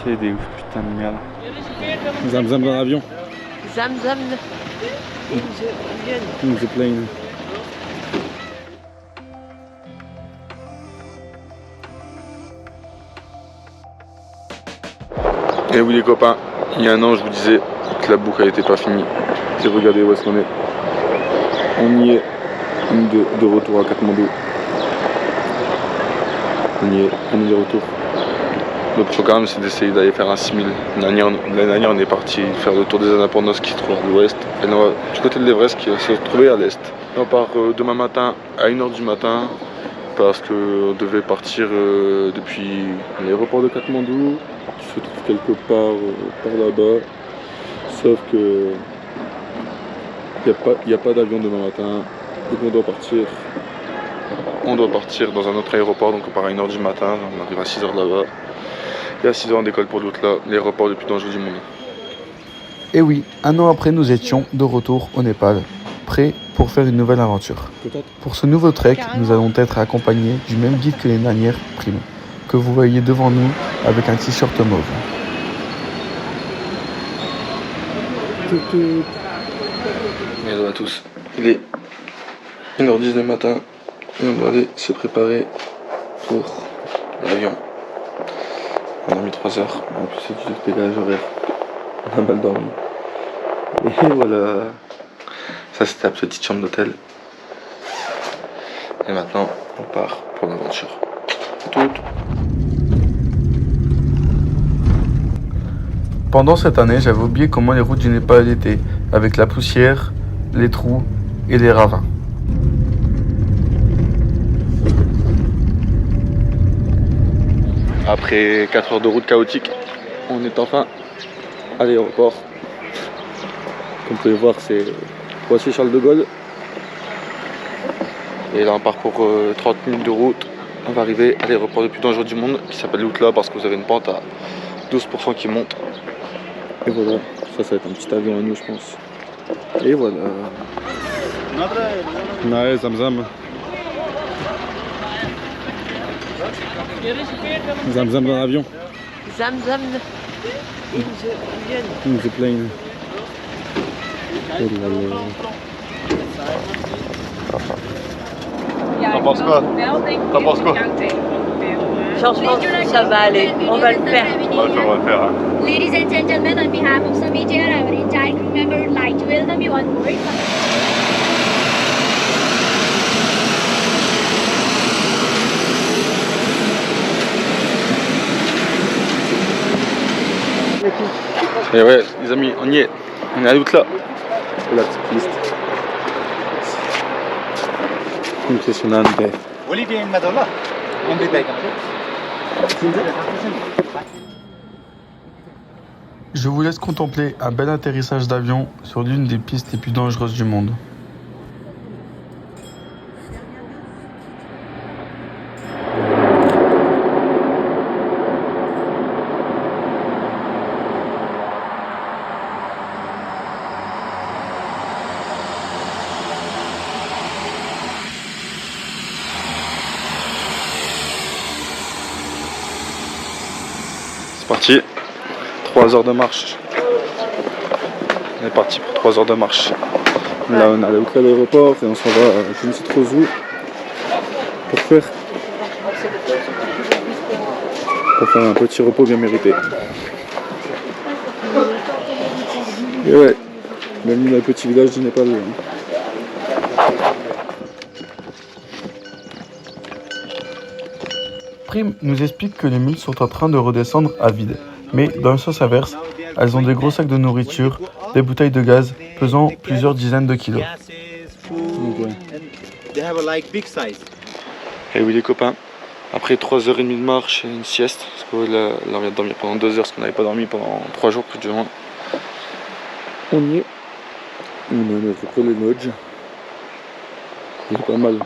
C'est des ouf, putain de merde. Zamzam dans l'avion. Zamzam in the plane. Et oui les copains, il y a un an je vous disais que la boucle n'était pas finie. Et regardez où est-ce qu'on est. On y est de retour à Katmandou. On y est, on est de retour. Le programme c'est d'essayer d'aller faire un 6000. L'année dernière on est parti faire le tour des Annapurnas qui se trouve à l'ouest. Et là, du côté de l'Everest qui se trouvait à l'est. On part demain matin à 1h du matin parce qu'on devait partir depuis l'aéroport de Katmandou qui se trouve quelque part par là-bas. Sauf que il n'y a pas d'avion demain matin. Donc on doit partir dans un autre aéroport, donc on part à 1h du matin, on arrive à 6h là-bas. Et à 6h on décolle pour l'autre là, l'aéroport le plus dangereux du monde. Et oui, un an après nous étions de retour au Népal, prêts pour faire une nouvelle aventure. Pour ce nouveau trek, nous allons être accompagnés du même guide que les dernières, Prime, que vous voyez devant nous avec un t-shirt mauve. Hello à tous, il est 1h10 du matin et on doit aller se préparer pour l'avion. On a mis 3 heures, en plus c'est du décalage horaire, on a mal dormi. Et voilà, ça c'était la petite chambre d'hôtel. Et maintenant on part pour l'aventure. Pendant cette année, j'avais oublié comment les routes du Népal étaient, avec la poussière, les trous et les ravins. Après 4 heures de route chaotique, on est enfin à l'aéroport. Comme vous pouvez voir, c'est Roissy-Charles de Gaulle. Et là on part pour 30 minutes de route. On va arriver à l'aéroport le plus dangereux du monde qui s'appelle l'Outla parce que vous avez une pente à 12% qui monte. Et voilà, ça va être un petit avion à nous je pense. Et voilà. Ouais, Zamzam. Zamzam dans l'avion. Zamzam in the plane. Oh là là. T'en penses quoi? T'en penses quoi? Je pense que ça va aller, on va le faire. On va le faire. Hein. Ladies and gentlemen, on behalf of Samijay and our entire crew member would like to welcome you on board. Et ouais, les amis, on y est. On est à l'Outla. C'est la petite piste. Impressionnante. Olivier Madola. On est d'accord. Je vous laisse contempler un bel atterrissage d'avion sur l'une des pistes les plus dangereuses du monde. C'est parti. 3 heures de marche. On est parti pour 3 heures de marche. Là on a l'Outla à l'aéroport et on s'en va à je ne sais trop où pour faire un petit repos bien mérité. Et ouais, bienvenue dans le petit village du Népal. Prime nous explique que les mules sont en train de redescendre à vide, mais dans le sens inverse, elles ont des gros sacs de nourriture, des bouteilles de gaz pesant plusieurs dizaines de kilos. Donc, ouais. Et oui les copains, après 3h30 de marche et une sieste, parce que là on vient de dormir pendant 2 heures parce qu'on n'avait pas dormi pendant 3 jours plus ou moins. On y est. On a notre premier lodge. C'est pas mal.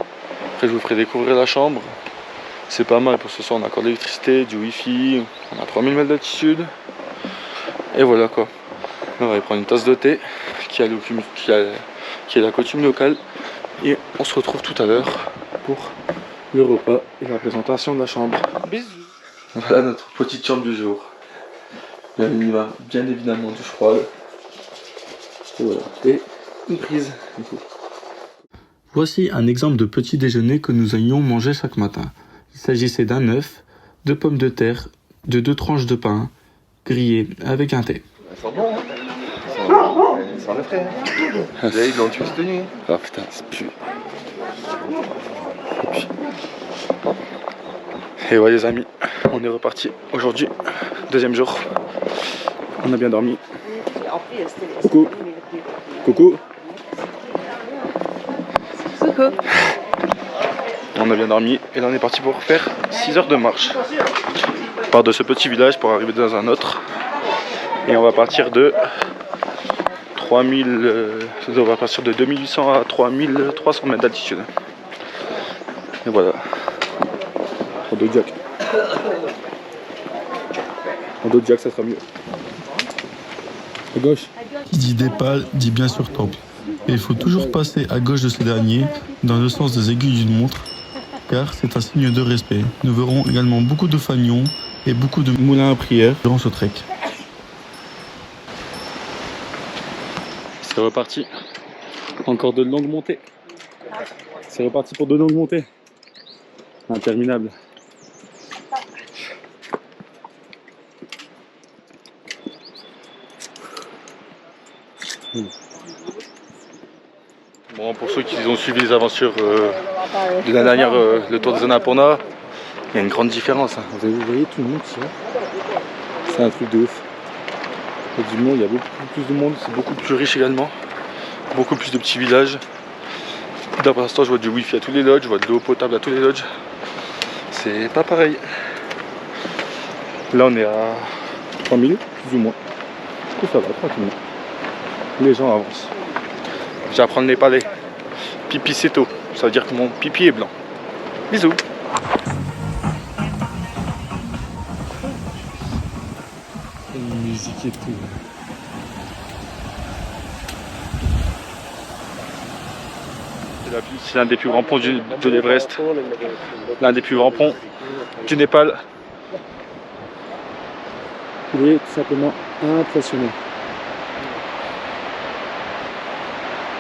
Après je vous ferai découvrir la chambre. C'est pas mal pour ce soir, on a encore de l'électricité, du wifi, on a 3000 mètres d'altitude. Et voilà quoi. Là, on va aller prendre une tasse de thé qui est la coutume locale. Et on se retrouve tout à l'heure pour le repas et la présentation de la chambre. Bisous. Voilà notre petite chambre du jour. Il y va bien évidemment du froid. Et voilà. Et une prise. Voici un exemple de petit déjeuner que nous allions manger chaque matin. Il s'agissait d'un œuf, de pommes de terre, de 2 tranches de pain, grillées avec un thé. Ça sent bon, hein. Ça sent le frais. Hein. Ils l'ont tué cette nuit. Ah putain, c'est plus. Et ouais les amis, on est reparti aujourd'hui, 2e jour. On a bien dormi. Coucou. Coucou. Coucou. On a bien dormi et là on est parti pour faire 6 heures de marche. On part de ce petit village pour arriver dans un autre. Et on va partir de 2800 à 3300 mètres d'altitude. Et voilà. Rododiac, ça sera mieux. À gauche. Qui dit Népal dit bien sûr temple. Et il faut toujours passer à gauche de ce dernier, dans le sens des aiguilles d'une montre, car c'est un signe de respect. Nous verrons également beaucoup de fanions et beaucoup de moulins à prière durant ce trek. C'est reparti. Encore de longues montées. C'est reparti pour de longues montées. Interminable. Bon, pour ceux qui ont suivi les aventures de la dernière, le tour des Annapurna, il y a une grande différence. Hein. Vous voyez tout le monde ici. C'est un truc de ouf. Il y a du monde, il y a beaucoup plus de monde, c'est beaucoup plus riche également. Beaucoup plus de petits villages. Là pour l'instant je vois du wifi à tous les lodges, je vois de l'eau potable à tous les lodges. C'est pas pareil. Là on est à 3000 plus ou moins. Et ça va tranquillement. Les gens avancent. J'apprends le népalais. Pipi c'est tôt. Ça veut dire que mon pipi est blanc. Bisous. Une musique et tout. C'est l'un des plus grands ponts de l'Everest. L'un des plus grands ponts du Népal. Il est tout simplement impressionnant.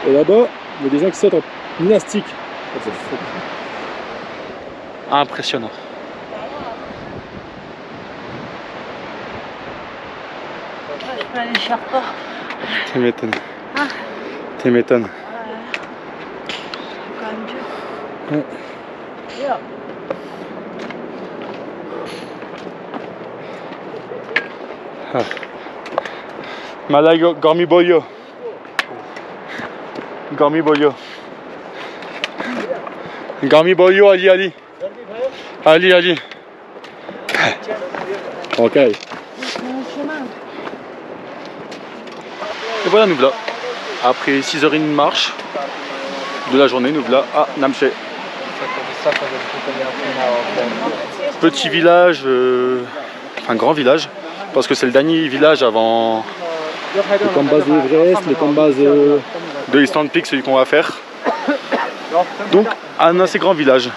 Et là-bas, il y a des gens qui sautent en gymnastique. Impressionnant. Je peux aller Sherpa. Tu m'étonnes. Ah. Tu m'étonnes. Quand même dur. Ouais. Yeah. Ah. Malay Gormi Boyo. Gormi Boyo. Gormi Boyo, Ali Ali. Ali Ali. Ok. Et voilà, nous voilà. Après 6h30 de marche de la journée, nous voilà à Namche. Petit village, enfin grand village, parce que c'est le dernier village avant les combats de Everest, les combats de Eastern Peak, celui qu'on va faire. Donc un assez grand village.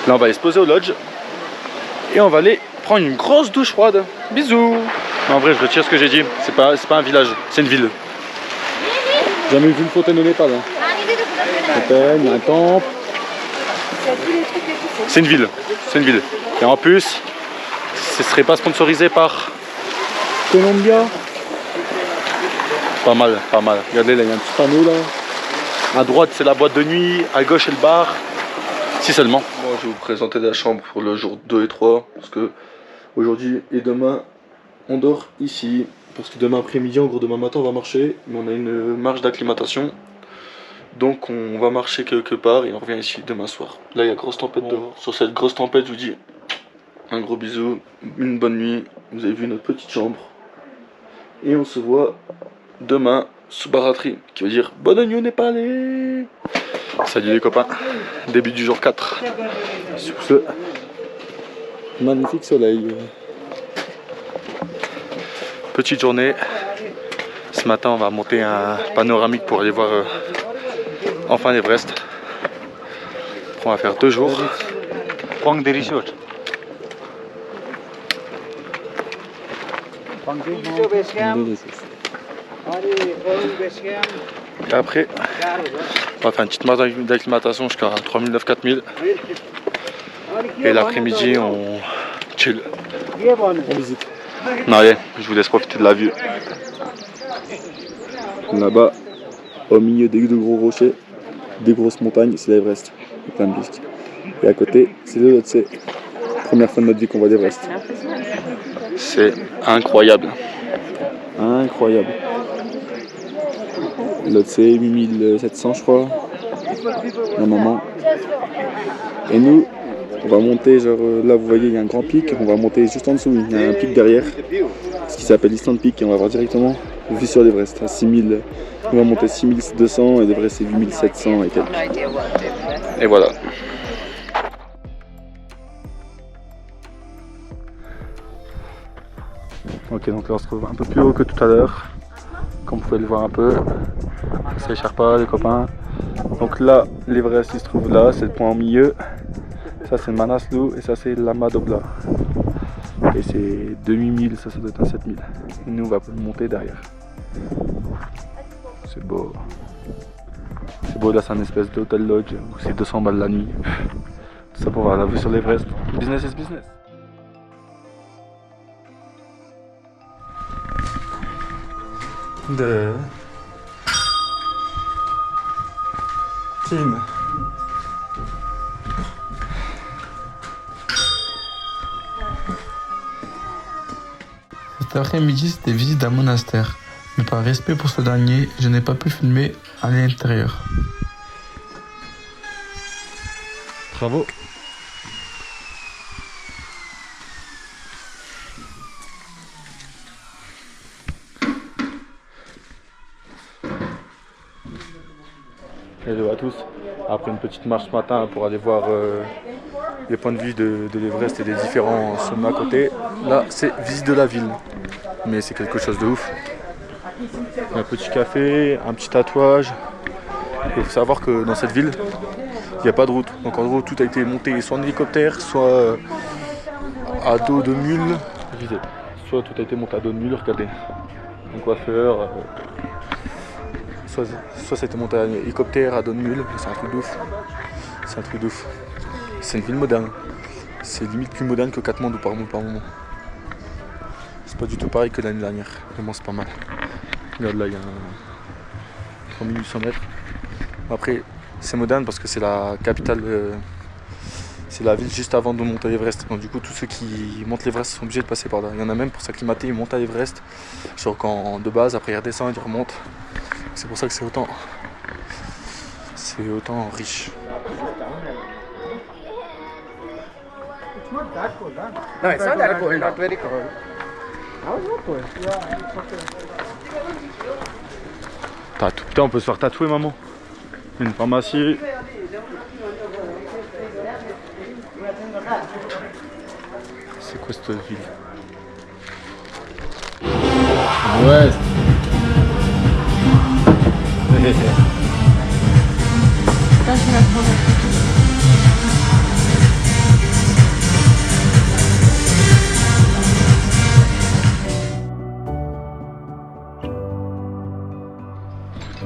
Là on va aller se poser au lodge et on va aller prendre une grosse douche froide. Bisous. Non, en vrai je retire ce que j'ai dit, c'est pas un village, c'est une ville. Jamais vu une fontaine au Népal. Hein. Fontaine, il y a un temple. C'est une ville, c'est une ville. Et en plus, ce serait pas sponsorisé par Columbia. Pas mal, pas mal. Regardez là, il y a un petit panneau là. À droite c'est la boîte de nuit, à gauche c'est le bar. Si seulement. Bon, je vais vous présenter la chambre pour le jour 2 et 3. Parce que aujourd'hui et demain, on dort ici. Parce que demain après-midi, en gros demain matin on va marcher. Mais on a une marche d'acclimatation. Donc on va marcher quelque part et on revient ici demain soir. Là il y a grosse tempête dehors. Sur cette grosse tempête je vous dis un gros bisou, une bonne nuit. Vous avez vu notre petite chambre. Et on se voit demain sous Baratri, qui veut dire bonne nuit au Népalais. Salut les copains, début du jour 4. Sur ce magnifique soleil. Petite journée. Ce matin on va monter un panoramique pour aller voir enfin l'Everest. On va faire 2 jours. Et après, on va faire une petite marche d'acclimatation jusqu'à 3009-4000. Et l'après-midi, on chill. On visite. Allez, je vous laisse profiter de la vue. Là-bas, au milieu des de gros rochers, des grosses montagnes, c'est l'Everest. Il y a plein de pistes. Et à côté, c'est le Lhotse. Première fois de notre vie qu'on voit l'Everest. C'est incroyable. Incroyable. Lhotse, 8700 je crois. Normalement. Et nous, on va monter, genre là vous voyez il y a un grand pic, on va monter juste en dessous, il y a un pic derrière, ce qui s'appelle Island Peak, et on va voir directement vue sur l'Everest à 6000, on va monter 6200 et l'Everest c'est 8700 et quelques. Et voilà. Ok, donc là on se trouve un peu plus haut que tout à l'heure, comme vous pouvez le voir un peu, c'est les Sherpas, les copains. Donc là, l'Everest il se trouve là, c'est le point au milieu. Ça c'est Manaslu et ça c'est Lama Dobla. Et c'est 2000, ça doit être un 7000. Et nous on va monter derrière. C'est beau. C'est beau, là c'est un espèce d'hôtel lodge où c'est 200 balles la nuit. Tout ça pour avoir la vue sur l'Everest. Business is business. De Team. Cet après-midi, c'était visite d'un monastère, mais par respect pour ce dernier, je n'ai pas pu filmer à l'intérieur. Bravo. Hello à tous. Après une petite marche ce matin pour aller voir les points de vue de l'Everest et des différents sommets à côté. Là, c'est visite de la ville, mais c'est quelque chose de ouf. Un petit café, un petit tatouage. Il faut savoir que dans cette ville, il n'y a pas de route. Donc en gros, tout a été monté soit en hélicoptère, soit à dos de mule. Soit tout a été monté à dos de mule, regardez. Un coiffeur. Soit ça a été monté à hélicoptère, à dos de mule. C'est un truc de ouf. C'est un truc de ouf. C'est une ville moderne. C'est limite plus moderne que Katmandou par moment. C'est pas du tout pareil que l'année dernière. Vraiment, c'est pas mal. Regarde là, il y a un 3800 mètres. Après, c'est moderne parce que c'est la capitale, c'est la ville juste avant de monter l'Everest. Donc du coup, tous ceux qui montent l'Everest sont obligés de passer par là. Il y en a même pour s'acclimater, ils montent à l'Everest. Genre quand de base, après ils redescendent, ils remontent. C'est pour ça que c'est autant riche. No, it's not that cold, not very cold. Putain, on peut se faire tatouer, maman. Une pharmacie. C'est quoi cette ville? Ouais.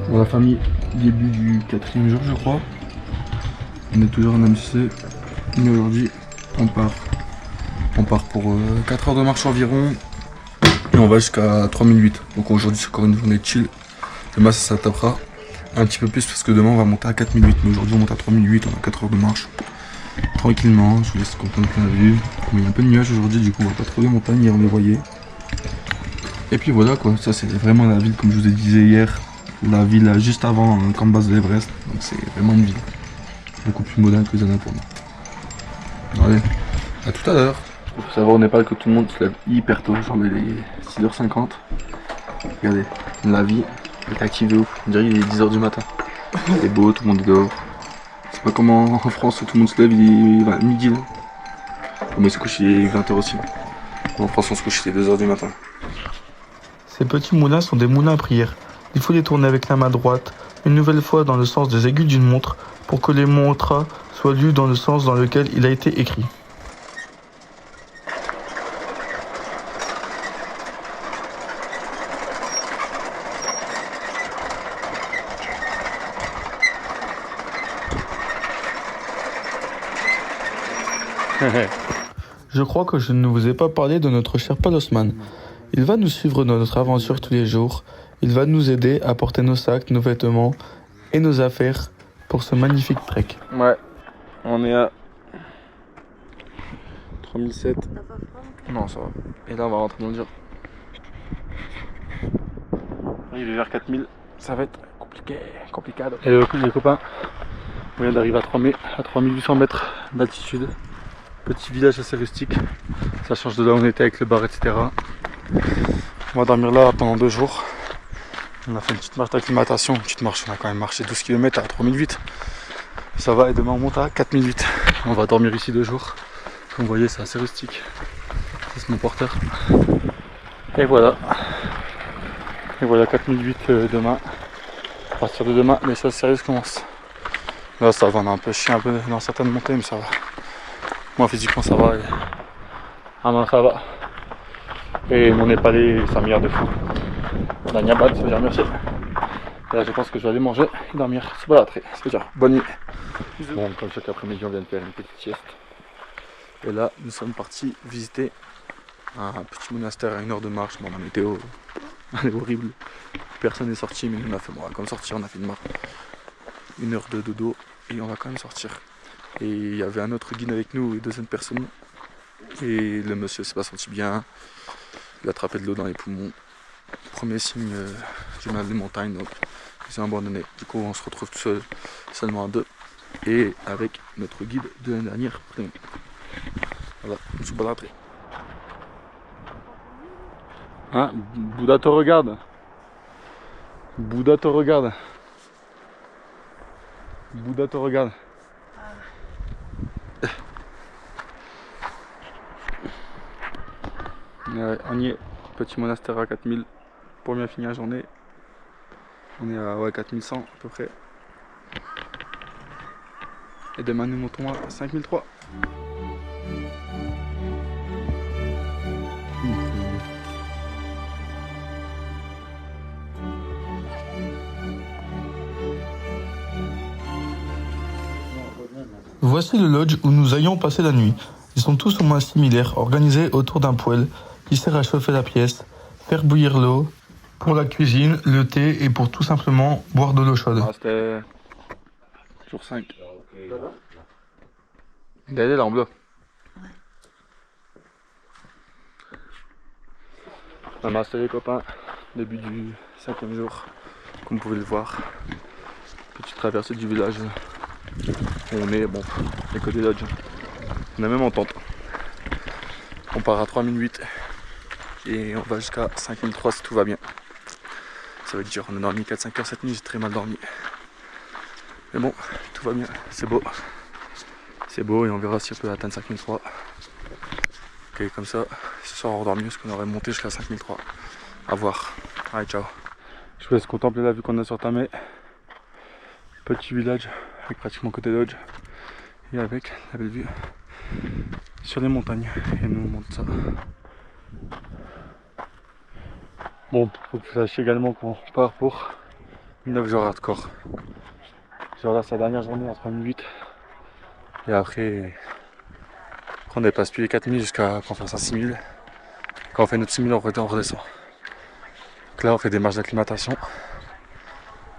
Pour la famille, début du 4e jour je crois. On est toujours en MCC, mais aujourd'hui on part. On part pour 4 heures de marche environ et on va jusqu'à 3008. Donc aujourd'hui c'est encore une journée chill. Demain ça tapera un petit peu plus parce que demain on va monter à 4008. Mais aujourd'hui on monte à 3008, on a 4 heures de marche. Tranquillement, je vous laisse contempler la vue. Il y a un peu de nuages aujourd'hui, du coup on va pas trop les montagnes, hier on les voyait. Et puis voilà quoi, ça c'est vraiment la ville comme je vous ai dit hier. La ville juste avant le camp de base de l'Everest, donc c'est vraiment une ville beaucoup plus moderne que les années pour nous. Allez, à tout à l'heure. Il faut savoir au Népal que tout le monde se lève hyper tôt, genre les 6h50. Regardez, la vie est active de ouf, on dirait qu'il est 10h du matin. C'est beau, tout le monde est dehors. C'est pas comme en France où tout le monde se lève, il est midi là. Mais il se couche, il est 20h aussi. En France on se couche, il est 2h du matin. Ces petits moulins sont des moulins à prière. Il faut les tourner avec la main droite, une nouvelle fois dans le sens des aiguilles d'une montre, pour que les mantras soient lus dans le sens dans lequel il a été écrit. Je crois que je ne vous ai pas parlé de notre cher Palosman. Il va nous suivre dans notre aventure tous les jours. Il va nous aider à porter nos sacs, nos vêtements et nos affaires pour ce magnifique trek. Ouais, on est à 3007. Non, ça va. Et là, on va rentrer dans le dur. Il est vers 4000. Ça va être compliqué. Et les copains, on vient d'arriver à 3800 mètres d'altitude. Petit village assez rustique. Ça change de là où on était avec le bar, etc. On va dormir là pendant 2 jours. On a fait une petite marche d'acclimatation. Une petite marche, on a quand même marché 12 km à 3008. Ça va, et demain on monte à 4008. On va dormir ici 2 jours. Comme vous voyez, c'est assez rustique. Ça, c'est mon porteur. Et voilà. Et voilà 4008 demain. À partir de demain, les choses sérieuses commencent. Là ça va, on a un peu chié un peu dans certaines montées, mais ça va. Moi physiquement ça va. Et... ah non, ça va. Et mon Népalais, c'est un milliard de fou. On a Niabat, ça veut dire merci. Et là je pense que je vais aller manger et dormir. C'est pas la très, c'est dire bonne nuit. Bon, comme chaque après-midi on vient de faire une petite sieste. Et là nous sommes partis visiter un petit monastère à 1 heure de marche. Bon, la météo elle est horrible. Personne n'est sorti, mais nous on a fait, bon, on va quand même sortir, on a fait une marche. 1 heure de dodo et on va quand même sortir. Et il y avait un autre guide avec nous, 2 autres personnes. Et le monsieur s'est pas senti bien. Il a attrapé de l'eau dans les poumons. Premier signe du mal des montagnes, donc ils ont abandonné. Du coup on se retrouve tout seul, seulement à 2. Et avec notre guide de l'année dernière. Voilà, je suis pas rentré. Hein, Bouddha te regarde. Bouddha te regarde. Bouddha te regarde. Ouais, on y est, petit monastère à 4000 pour bien finir la journée. On est à 4100 à peu près. Et demain nous montons à 5003. Voici le lodge où nous allions passer la nuit. Ils sont tous au moins similaires, organisés autour d'un poêle qui sert à chauffer la pièce, faire bouillir l'eau, pour la cuisine, le thé et pour tout simplement boire de l'eau chaude. Ah, c'était jour 5. Il est là en bleu. On a installé les copains, début du 5e jour, comme vous pouvez le voir. Petite traversée du village où on est, bon, les côtés lodge. On est même en tente. On part à 3008 et on va jusqu'à 5003 si tout va bien. Ça va être dur, on a dormi 4-5 heures cette nuit, j'ai très mal dormi. Mais bon, tout va bien, c'est beau. C'est beau et on verra si on peut atteindre 5003. Ok, comme ça, ce soir on redort mieux parce qu'on aurait monté jusqu'à 5003. À voir. Allez, ciao. Je vous laisse contempler la vue qu'on a sur Tamé. Petit village avec pratiquement côté lodge et avec la belle vue sur les montagnes. Et nous on monte ça. Bon, faut que vous sachiez également qu'on part pour 9 jours hardcore. Genre là, c'est la dernière journée à 3008. Et après on dépasse plus les 4000 jusqu'à qu'on fasse un 6000. Quand on fait notre 6000, on redescend. Donc là, on fait des marches d'acclimatation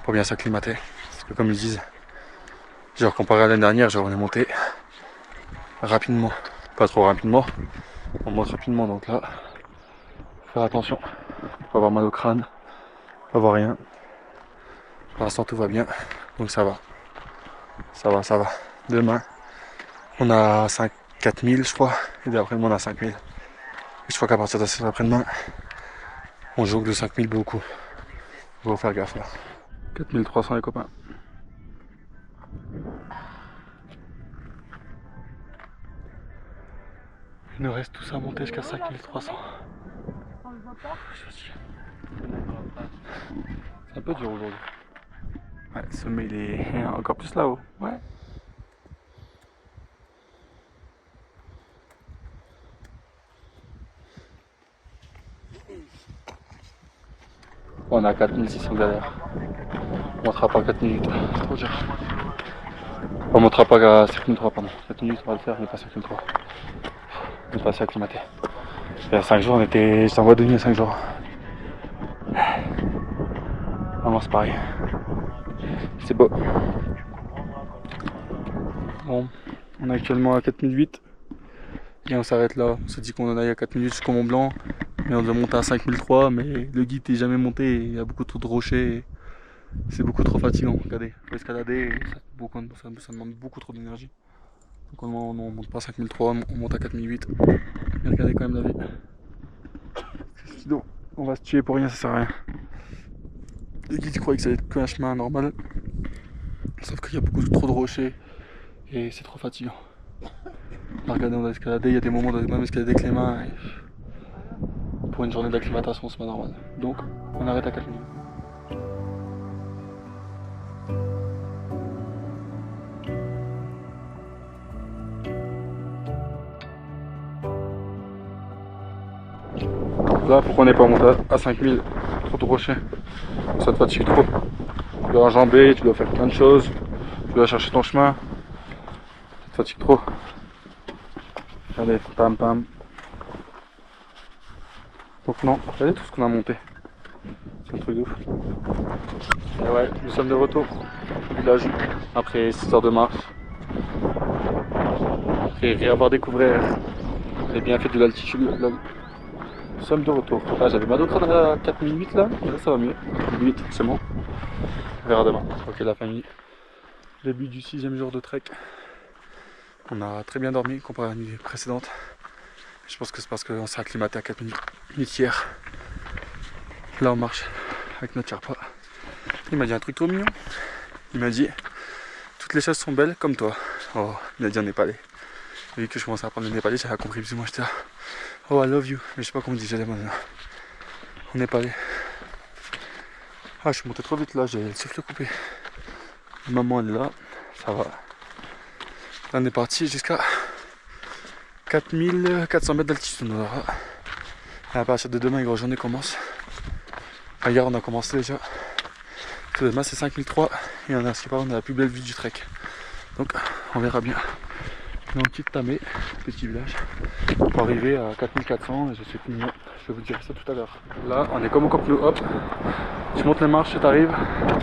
pour bien s'acclimater. Parce que comme ils disent, genre comparé à l'année dernière, genre on est monté rapidement. Pas trop rapidement, on monte rapidement, donc là, faire attention. Pas avoir mal au crâne, pas avoir rien. Pour l'instant tout va bien, donc ça va. Ça va. Demain, on a 4000 je crois, et après-demain on a 5000. Et je crois qu'à partir de cet après-demain, on joue de 5000 beaucoup. On va faire gaffe là. 4300 les copains. Il nous reste tout ça à monter jusqu'à 5300. C'est un peu dur aujourd'hui. Ouais, le sommet il est encore plus là-haut. Ouais. On a 4600 galères. On montera pas 4008. C'est trop dur. On montera pas à 5003, pardon. 7 minutes, on va le faire, mais pas 5003. On est pas assez acclimaté. Il y a 5 jours, j'étais en boîte de nuit il y a 5 jours. Vraiment, c'est pareil. C'est beau. Bon, on est actuellement à 4008. Et on s'arrête là. On s'est dit qu'on en aille à 4 minutes jusqu'au Mont Blanc. Mais on doit monter à 5003. Mais le guide n'est jamais monté. Et il y a beaucoup trop de rochers. C'est beaucoup trop fatigant. Regardez, pour escalader, ça demande beaucoup trop d'énergie. Donc on ne monte pas à 5003, on monte à 4008. Mais regardez quand même la vie. Sinon, on va se tuer pour rien, ça sert à rien. Le guide croyait que ça allait être qu'un chemin normal. Sauf qu'il y a beaucoup trop de rochers. Et c'est trop fatigant. Là, regardez, on a escaladé, il y a des moments où on doit même escalader avec les mains. Et pour une journée d'acclimatation, c'est pas normal. Donc, on arrête à 4 minutes. Là, pourquoi on n'est pas monté à 5000? Trop de rochers. Ça te fatigue trop. Tu dois enjamber, tu dois faire plein de choses. Tu dois chercher ton chemin. Ça te fatigue trop. Regardez, pam pam. Donc non, regardez tout ce qu'on a monté. C'est un truc de ouf. Et ouais, nous sommes de retour au village. Après 6 heures de marche. Après avoir découvert les bienfaits de l'altitude. Nous sommes de retour. Ah, j'avais mal au crâne à 4008 là, mais là ça va mieux. 4008, c'est bon. On verra demain. Ok la famille. Début du 6e jour de trek. On a très bien dormi comparé à la nuit précédente. Je pense que c'est parce qu'on s'est acclimaté à 4 minutes hier. Là on marche avec notre Sherpa. Il m'a dit un truc trop mignon. Il m'a dit toutes les choses sont belles comme toi. Oh, il a dit en népalais. Et vu que je commençais à apprendre le népalais, j'avais compris plus ou moins j'étais là. Oh I love you. Mais je sais pas comment on dit, j'allais maintenant. En népalais. Ah je suis monté trop vite là, j'ai le souffle coupé. Maman elle est là, ça va. Là on est parti jusqu'à 4400 mètres d'altitude. Et à partir de demain, une grosse journée commence. Hier on a commencé déjà. Demain c'est 5003 et on a la plus belle vue du trek. Donc on verra bien. On quitte Tamé, petit village, pour arriver à 4400 et je sais plus, je vais vous dire ça tout à l'heure. Là on est comme au Camp Nou, hop, tu montes les marches et t'arrives.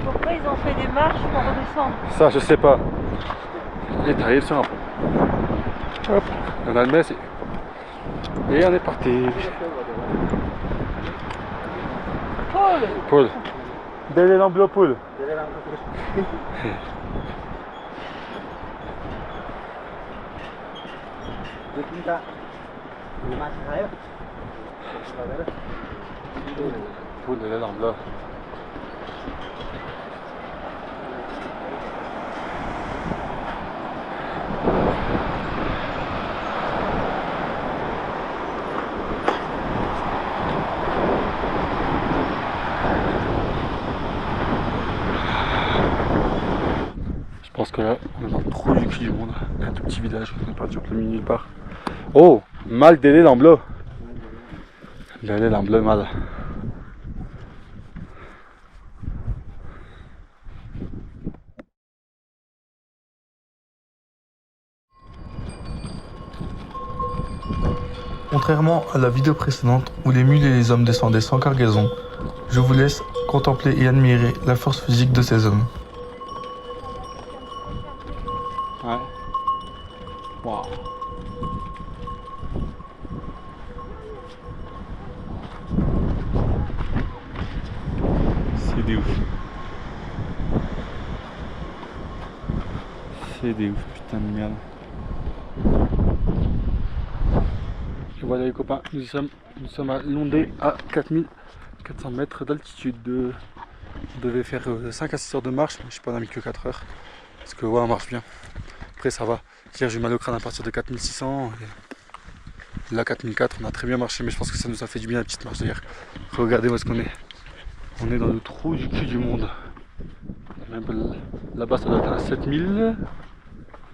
Pourquoi ils ont fait des marches pour redescendre? Ça je sais pas. Et t'arrives sur un pont. Hop, on a le mess et on est parti. Paul. Dele l'amblo Paul. Paul de l'amblo. Je pense que là, on est dans le trou du cul du monde. Un tout petit village, on est parti en plein milieu nulle part. Oh, mal délai l'amblo. Délai l'amblo mal. Contrairement à la vidéo précédente où les mules et les hommes descendaient sans cargaison, je vous laisse contempler et admirer la force physique de ces hommes. Ouais. Waouh. C'est des ouf. C'est des ouf, putain de merde. Et voilà les copains, nous sommes à Londé à 4400 mètres d'altitude. On devait faire 5 à 6 heures de marche, mais je suis pas mis que 4 heures. Parce que ouais, on marche bien. Après ça va. Hier j'ai eu mal au crâne à partir de 4600. Et là 4004, on a très bien marché, mais je pense que ça nous a fait du bien la petite marche d'hier. Regardez où est-ce qu'on est. On est dans le trou du cul du monde. Même là-bas ça doit être à 7000.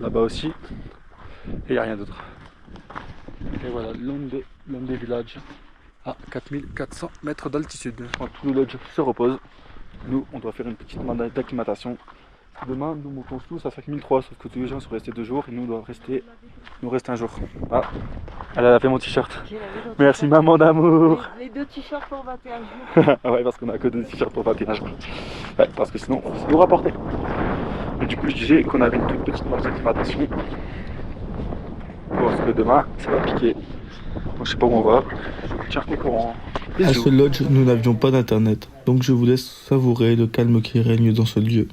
Là-bas aussi. Et il n'y a rien d'autre. Et voilà, Londé Village à 4400 mètres d'altitude. Quand tout le lodge se repose, nous on doit faire une petite manette d'acclimatation. Demain, nous montons tous à 5003, sauf que tous les gens sont restés 2 jours et nous doivent rester, nous reste un jour. Ah, elle a fait mon t-shirt. Merci maman d'amour. Les 2 t-shirts pour 21 jours. Ouais, parce qu'on a que 2 t-shirts pour 21 jours. Ouais, parce que sinon, c'est nous rapporter. Et du coup, je disais qu'on avait une toute petite marge d'acclimatation. Parce que demain, ça va piquer. Moi, je sais pas où on va. Tiens, au courant. À ce lodge, nous n'avions pas d'internet, donc je vous laisse savourer le calme qui règne dans ce lieu.